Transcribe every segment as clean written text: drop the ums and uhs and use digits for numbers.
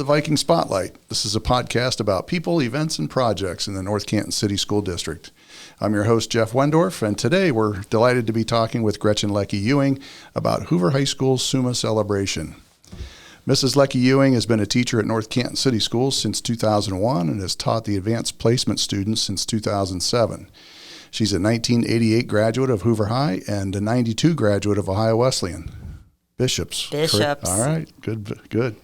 Viking Spotlight. This is a podcast about people, events, and projects in the North Canton City School District. I'm your host, Jeff Wendorf, and today we're delighted to be talking with Gretchen Leckie-Ewing about Hoover High School's SUMA celebration. Mrs. Leckie-Ewing has been a teacher at North Canton City Schools since 2001 and has taught the advanced placement students since 2007. She's a 1988 graduate of Hoover High and a 92 graduate of Ohio Wesleyan. Bishops. All right, good.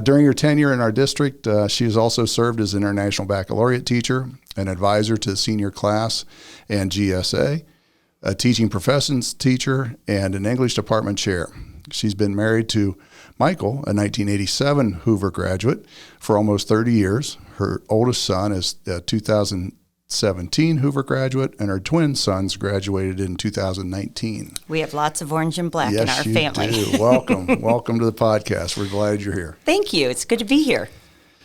During her tenure in our district, she has also served as an International Baccalaureate teacher, an advisor to the senior class and GSA, a teaching professions teacher, and an English department chair. She's been married to Michael, a 1987 Hoover graduate, for almost 30 years. Her oldest son is a 2017 Hoover graduate, and her twin sons graduated in 2019. We have lots of orange and black in our family. Yes, you do. Welcome to the podcast. We're glad you're here. Thank you. It's good to be here.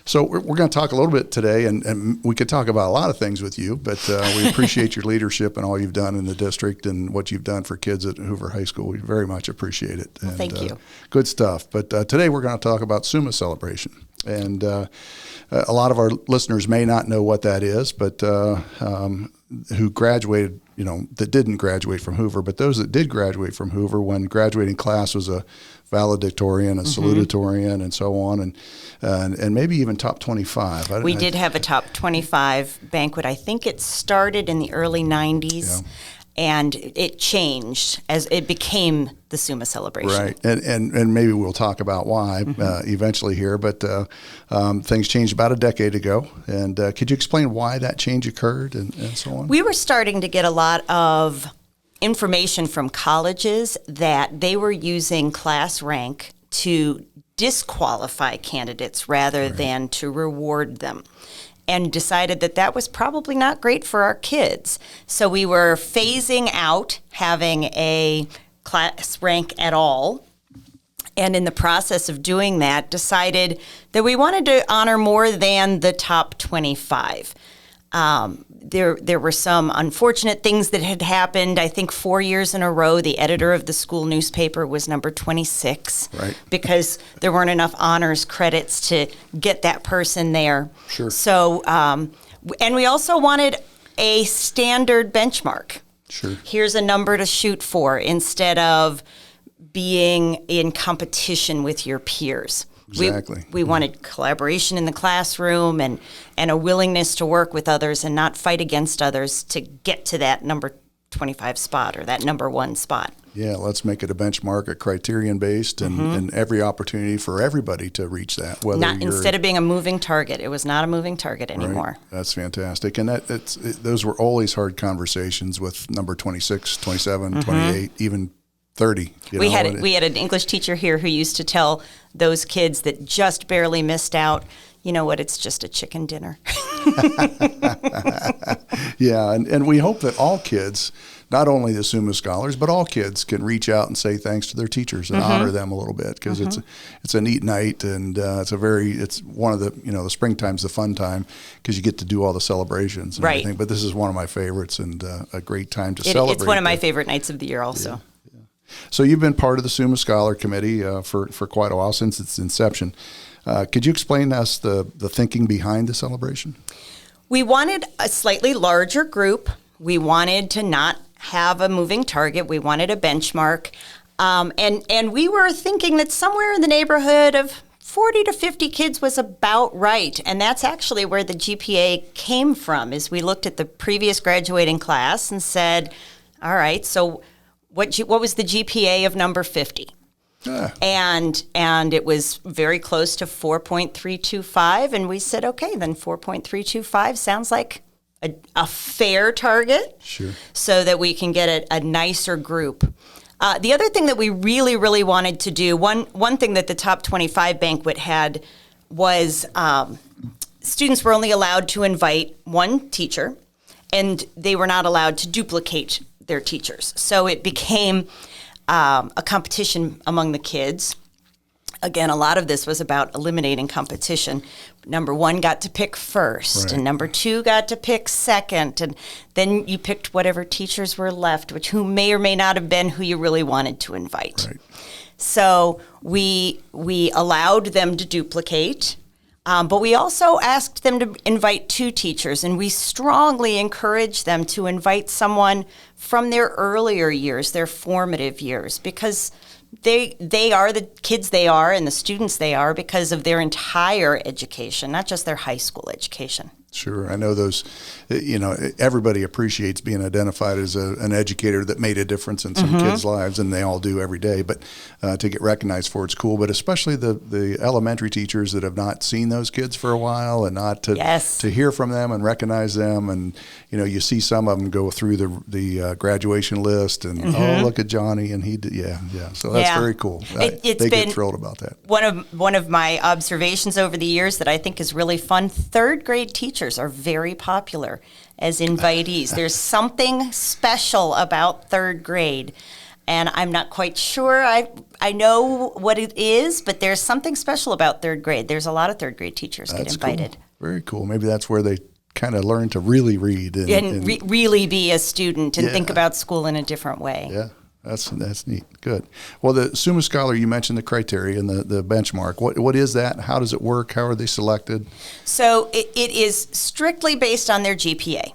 So we're going to talk a little bit today, and we could talk about a lot of things with you, but we appreciate your leadership and all you've done in the district and what you've done for kids at Hoover High School. We very much appreciate it. Well, thank you. Good stuff. But today we're going to talk about SUMA celebration. And a lot of our listeners may not know what that is, but who graduated, that didn't graduate from Hoover, but those that did graduate from Hoover, when graduating class was a valedictorian, a salutatorian, and so on, and maybe even top 25. We did have a top 25 banquet. I think it started in the early 90s. Yeah. And it changed as it became the SUMA celebration. Right, and maybe we'll talk about why eventually here, but things changed about a decade ago. And could you explain why that change occurred and so on? We were starting to get a lot of information from colleges that they were using class rank to disqualify candidates rather than to reward them, and decided that that was probably not great for our kids. So we were phasing out having a class rank at all. And in the process of doing that, decided that we wanted to honor more than the top 25. There were some unfortunate things that had happened. I think 4 years in a row, the editor of the school newspaper was number 26, right, because there weren't enough honors credits to get that person there. Sure. So, and we also wanted a standard benchmark. Sure. Here's a number to shoot for instead of being in competition with your peers. Exactly. We wanted collaboration in the classroom and a willingness to work with others and not fight against others to get to that number 25 spot or that number 1 spot. Yeah, let's make it a benchmark, a criterion-based, and every opportunity for everybody to reach that. Instead of being a moving target. It was not a moving target anymore. Right. That's fantastic. And those were always hard conversations with number 26, 27, 28, even 30. We had an English teacher here who used to tell those kids that just barely missed out, you know what, it's just a chicken dinner. Yeah, and we hope that all kids, not only the SUMA scholars, but all kids can reach out and say thanks to their teachers and honor them a little bit, because it's a neat night, and it's one of the, the springtime's the fun time because you get to do all the celebrations and everything. But this is one of my favorites and a great time to celebrate. It's one of my favorite nights of the year also. Yeah. So you've been part of the SUMA Scholar Committee for quite a while, since its inception. Could you explain to us the thinking behind the celebration? We wanted a slightly larger group. We wanted to not have a moving target. We wanted a benchmark. And we were thinking that somewhere in the neighborhood of 40 to 50 kids was about right. And that's actually where the GPA came from, is we looked at the previous graduating class and said, all right, so what was the GPA of number 50? And it was very close to 4.325, and we said, okay, then 4.325 sounds like a fair target, sure, so that we can get a nicer group. The other thing that we really, really wanted to do, one thing that the top 25 banquet had was students were only allowed to invite one teacher, and they were not allowed to duplicate their teachers. So it became a competition among the kids. Again, a lot of this was about eliminating competition. Number 1 got to pick first, and number 2 got to pick second, and then you picked whatever teachers were left, who may or may not have been who you really wanted to invite. Right. So we allowed them to duplicate, but we also asked them to invite 2 teachers, and we strongly encourage them to invite someone from their earlier years, their formative years, because they are the kids they are and the students they are because of their entire education, not just their high school education. Sure. I know those, everybody appreciates being identified as an educator that made a difference in some kids' lives, and they all do every day. But to get recognized for it's cool. But especially the elementary teachers that have not seen those kids for a while, and not to hear from them and recognize them. And, you see some of them go through the graduation list and, oh, look at Johnny. And he did. Yeah. So that's very cool. They get thrilled about that. One of my observations over the years that I think is really fun, 3rd grade teachers are very popular as invitees. There's something special about 3rd grade, and I'm not quite sure I know what it is, but there's something special about 3rd grade. There's a lot of 3rd grade teachers get invited. Cool. Very cool. Maybe that's where they kind of learn to really read and really be a student and think about school in a different way. Yeah. That's neat. Good. Well, the Summa Scholar, you mentioned the criteria and the benchmark. What is that? How does it work? How are they selected? So it is strictly based on their GPA.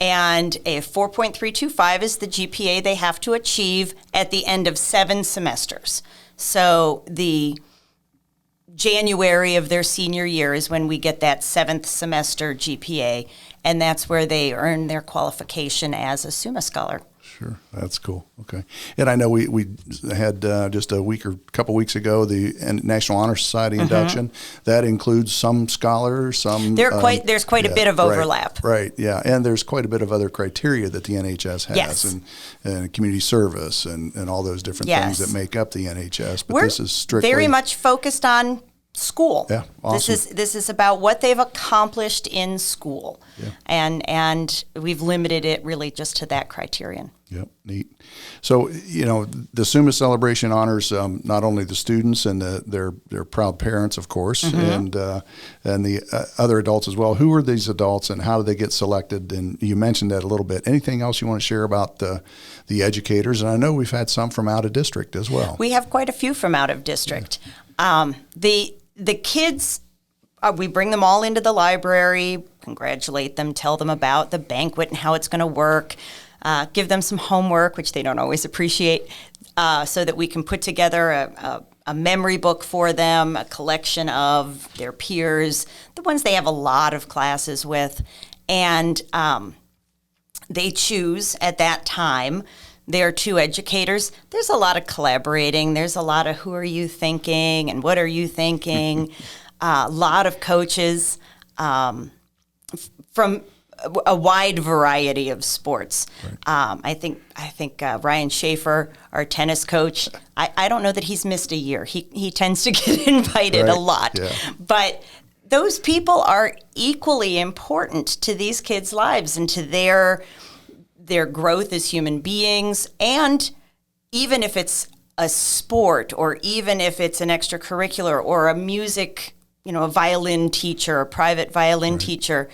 And a 4.325 is the GPA they have to achieve at the end of 7 semesters. So the January of their senior year is when we get that 7th semester GPA, and that's where they earn their qualification as a Summa Scholar. Sure, that's cool. Okay, and I know we had just a week or couple weeks ago the National Honor Society induction. That includes some scholars, some. There's quite a bit of overlap. Right. Yeah, and there's quite a bit of other criteria that the NHS has, and community service and all those different things that make up the NHS. But this is strictly very much focused on school. Yeah, awesome. This is about what they've accomplished in school, and we've limited it really just to that criterion. Yep, neat. So, the Summa Celebration honors not only the students and their proud parents, of course, and the other adults as well. Who are these adults, and how do they get selected? And you mentioned that a little bit. Anything else you want to share about the educators? And I know we've had some from out of district as well. We have quite a few from out of district. The kids, we bring them all into the library, congratulate them, tell them about the banquet and how it's going to work. Give them some homework, which they don't always appreciate, so that we can put together a memory book for them, a collection of their peers, the ones they have a lot of classes with. And they choose at that time their 2 educators. There's a lot of collaborating. There's a lot of who are you thinking and what are you thinking. A lot of coaches from a wide variety of sports. Right. I think Ryan Schaefer, our tennis coach, I don't know that he's missed a year. He tends to get invited a lot. Yeah. But those people are equally important to these kids' lives and to their growth as human beings. And even if it's a sport, or even if it's an extracurricular or a music, a violin teacher, a private violin teacher,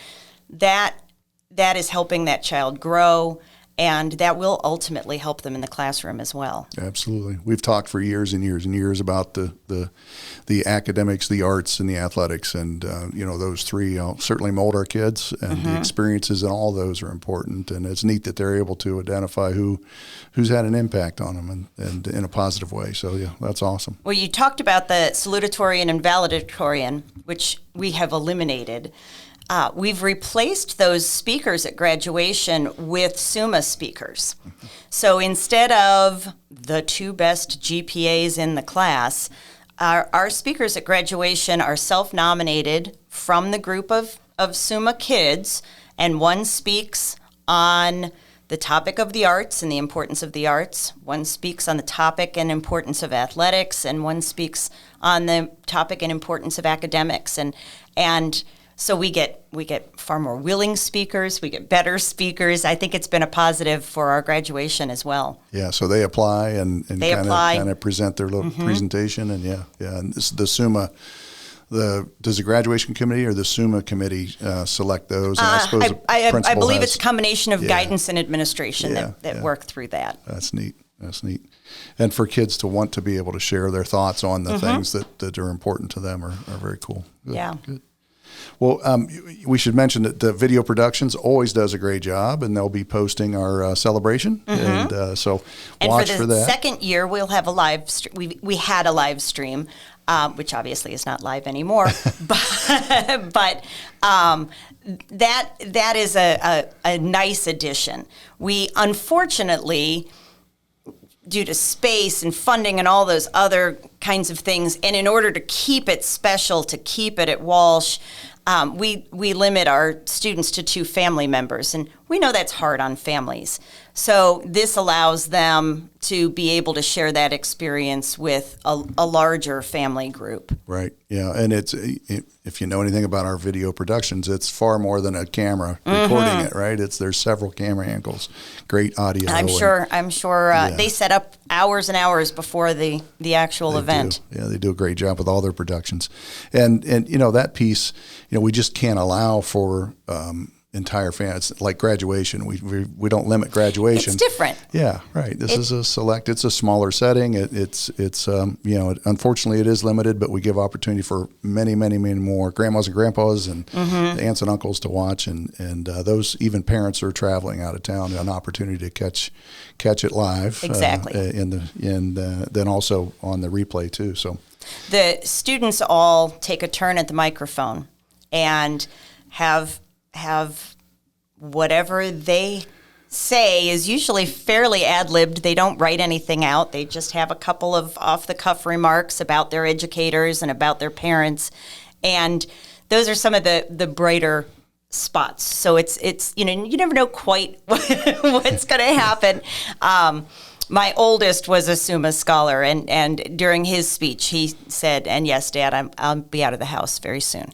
that is helping that child grow, and that will ultimately help them in the classroom as well. Absolutely. We've talked for years and years and years about the academics, the arts, and the athletics, and those 3 certainly mold our kids, and the experiences in all those are important. And it's neat that they're able to identify who's had an impact on them and in a positive way. So yeah, that's awesome. Well, you talked about the salutatorian and valedictorian, which we have eliminated. We've replaced those speakers at graduation with Summa speakers. So instead of the 2 best GPAs in the class, our speakers at graduation are self-nominated from the group of Summa kids, and one speaks on the topic of the arts and the importance of the arts. One speaks on the topic and importance of athletics, and one speaks on the topic and importance of academics. And so we get far more willing speakers, we get better speakers. I think it's been a positive for our graduation as well. Yeah, so they apply and kind of present their little presentation, and and the Summa. Does the graduation committee or the Summa committee select those? And I believe it's a combination of guidance and administration that work through that. That's neat. That's neat. And for kids to want to be able to share their thoughts on the things that are important to them are very cool. Good, Yeah. Good. Well, we should mention that the Video Productions always does a great job, and they'll be posting our celebration, and so watch for for the that. second year, we'll have a live stream. We had a live stream, which obviously is not live anymore, but that is a nice addition. We unfortunately, due to space and funding and all those other kinds of things, and in order to keep it special, to keep it at Walsh, we limit our students to 2 family members, and we know that's hard on families. So this allows them to be able to share that experience with a larger family group. Right. Yeah. And if you know anything about our video productions, it's far more than a camera recording it, right? There's several camera angles, great audio. I'm sure they set up hours and hours before the actual event. Yeah, they do a great job with all their productions. And that piece, we just can't allow for entire family. It's like graduation. We don't limit graduation. It's different. Yeah, right. This is it's a smaller setting. It's unfortunately it is limited, but we give opportunity for many more grandmas and grandpas and aunts and uncles to watch, and those even parents are traveling out of town, an opportunity to catch it live. Exactly. Then also on the replay too. So the students all take a turn at the microphone and have whatever they say is usually fairly ad-libbed. They don't write anything out. They just have a couple of off-the-cuff remarks about their educators and about their parents. And those are some of the brighter spots. So it's you never know quite what's going to happen. My oldest was a Summa scholar, and during his speech, he said, "And yes, Dad, I'll be out of the house very soon."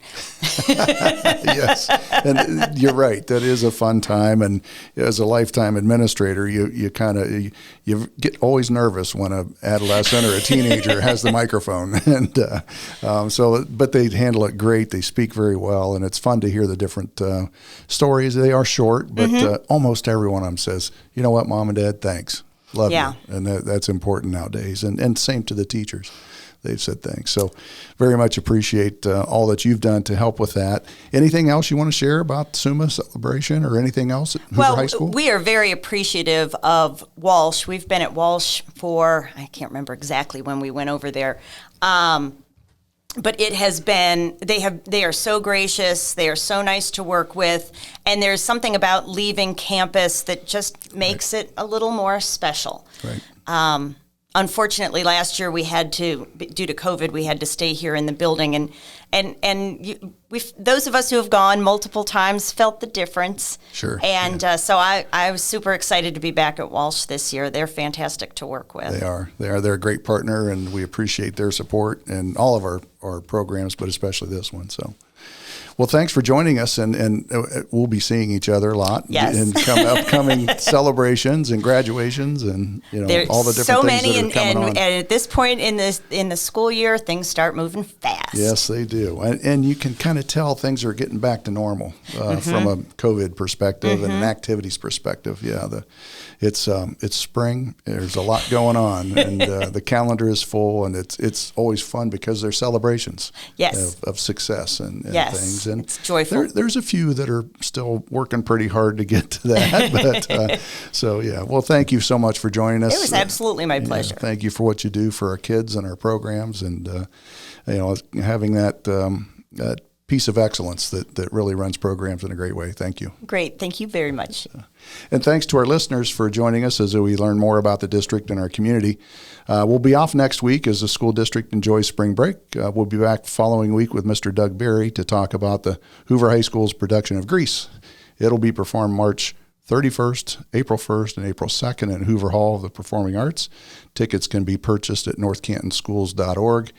Yes, and you're right. That is a fun time, and as a lifetime administrator, you get always nervous when an adolescent or a teenager has the microphone, and but they handle it great. They speak very well, and it's fun to hear the different stories. They are short, but almost every one of them says, "You know what, Mom and Dad, thanks." Love you. And that's important nowadays. And same to the teachers. They've said thanks. So very much appreciate all that you've done to help with that. Anything else you want to share about Summa celebration or anything else at Hoover High School? We are very appreciative of Walsh. We've been at Walsh for, I can't remember exactly when we went over there. But it has been, they are so gracious, they are so nice to work with, and there's something about leaving campus that just makes it a little more special. Right. Unfortunately, last year due to COVID, we had to stay here in the building, and those of us who have gone multiple times felt the difference. Sure. And so I was super excited to be back at Walsh this year. They're fantastic to work with. They are. They're a great partner, and we appreciate their support and all of our programs, but especially this one. So. Well, thanks for joining us, and we'll be seeing each other a lot in upcoming celebrations and graduations, and there's all the different things that are coming on. And at this point in the school year, things start moving fast. Yes, they do, and you can kind of tell things are getting back to normal from a COVID perspective and an activities perspective. Yeah, it's spring. There's a lot going on, and the calendar is full, and it's always fun because there's celebrations of success and things. And it's joyful. There's a few that are still working pretty hard to get to that. But so, yeah. Well, thank you so much for joining us. It was absolutely my pleasure. Thank you for what you do for our kids and our programs, and having that piece of excellence that really runs programs in a great way. Thank you. Great. Thank you very much. And thanks to our listeners for joining us as we learn more about the district and our community. We'll be off next week as the school district enjoys spring break. We'll be back following week with Mr. Doug Berry to talk about the Hoover High School's production of Grease. It'll be performed March 31st, April 1st, and April 2nd in Hoover Hall of the Performing Arts. Tickets can be purchased at northcantonschools.org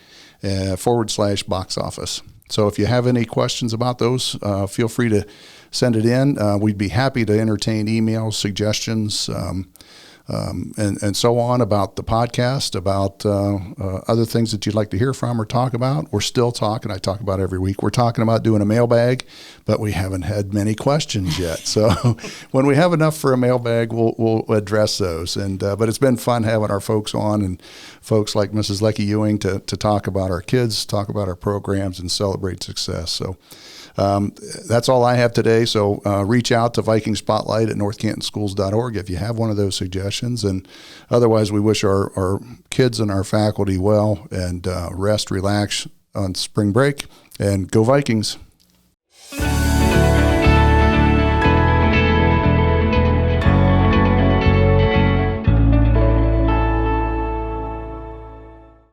/box office. So if you have any questions about those, feel free to send it in. We'd be happy to entertain emails, suggestions, and so on about the podcast, about other things that you'd like to hear from or talk about. We're still talking. I talk about every week. We're talking about doing a mailbag, but we haven't had many questions yet. So when we have enough for a mailbag, we'll address those. And but it's been fun having our folks on and folks like Mrs. Lecky Ewing to talk about our kids, talk about our programs, and celebrate success. So that's all I have today. So reach out to Viking Spotlight at northcantonschools.org if you have one of those suggestions. And otherwise, we wish our kids and our faculty well, and rest, relax on spring break, and go Vikings.